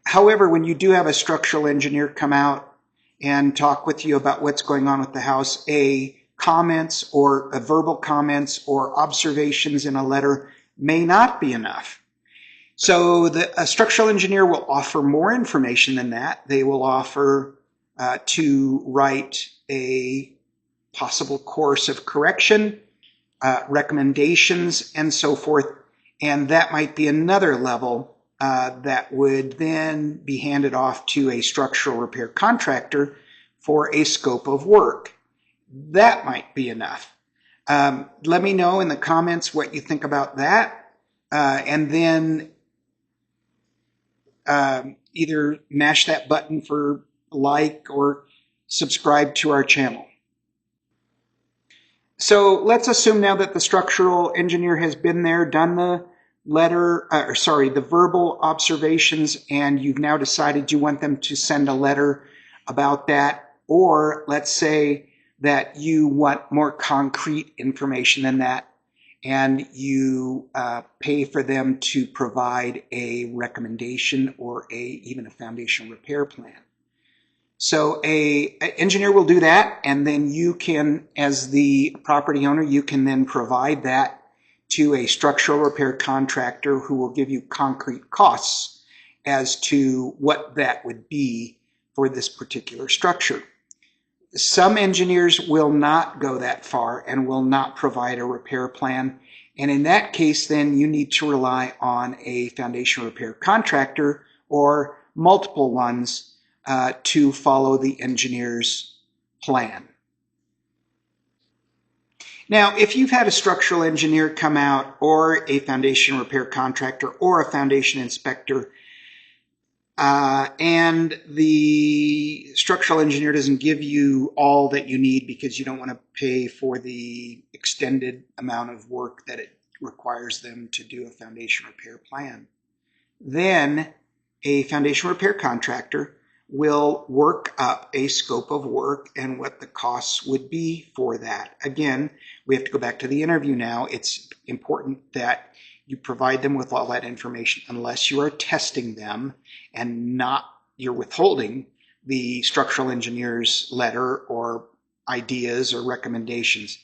However, when you do have a structural engineer come out and talk with you about what's going on with the house, comments or verbal comments or observations in a letter may not be enough. So a structural engineer will offer more information than that. They will offer to write a possible course of correction, recommendations, and so forth. And that might be another level that would then be handed off to a structural repair contractor for a scope of work. That might be enough. Let me know in the comments what you think about that. And then either mash that button for like or subscribe to our channel. So let's assume now that the structural engineer has been there, done the the verbal observations, and you've now decided you want them to send a letter about that. Or let's say that you want more concrete information than that, and you pay for them to provide a recommendation or even a foundation repair plan. So an engineer will do that, and then you can, as the property owner, you can then provide that to a structural repair contractor who will give you concrete costs as to what that would be for this particular structure. Some engineers will not go that far and will not provide a repair plan. And in that case, then you need to rely on a foundation repair contractor or multiple ones to follow the engineer's plan. Now, if you've had a structural engineer come out, or a foundation repair contractor, or a foundation inspector, and the structural engineer doesn't give you all that you need because you don't want to pay for the extended amount of work that it requires them to do a foundation repair plan, then a foundation repair contractor will work up a scope of work and what the costs would be for that. Again, we have to go back to the interview now. It's important that you provide them with all that information unless you are testing them and not you're withholding the structural engineer's letter or ideas or recommendations.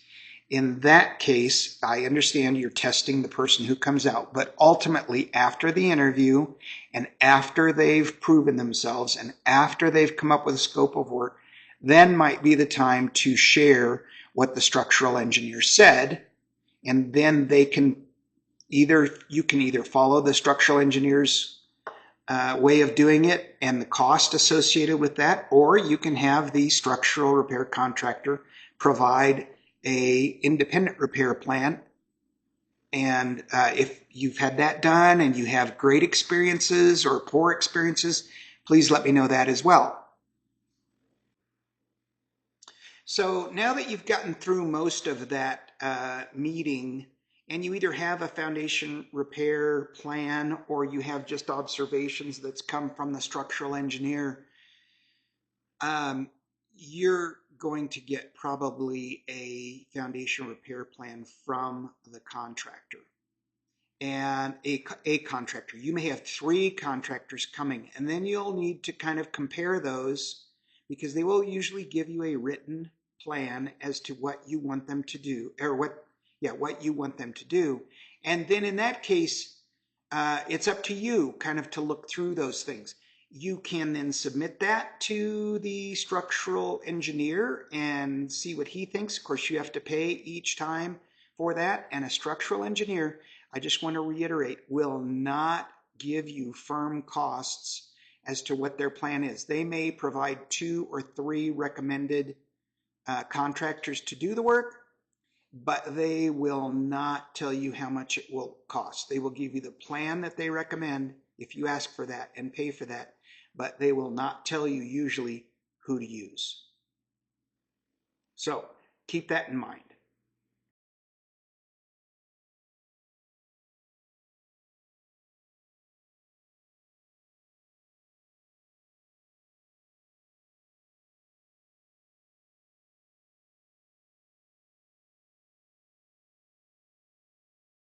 In that case, I understand you're testing the person who comes out, but ultimately after the interview and after they've proven themselves and after they've come up with a scope of work, then might be the time to share what the structural engineer said, and then they can you can either follow the structural engineer's way of doing it and the cost associated with that, or you can have the structural repair contractor provide a independent repair plan. And if you've had that done and you have great experiences or poor experiences, please let me know that as well. So now that you've gotten through most of that meeting, and you either have a foundation repair plan or you have just observations that's come from the structural engineer, you're going to get probably a foundation repair plan from the contractor. And a contractor. You may have 3 contractors coming, and then you'll need to kind of compare those because they will usually give you a written plan as to what you want them to do, or what you want them to do. And then in that case, it's up to you kind of to look through those things. You can then submit that to the structural engineer and see what he thinks. Of course, you have to pay each time for that. And a structural engineer, I just want to reiterate, will not give you firm costs as to what their plan is. They may provide 2 or 3 recommended contractors to do the work, but they will not tell you how much it will cost. They will give you the plan that they recommend if you ask for that and pay for that, but they will not tell you usually who to use. So keep that in mind.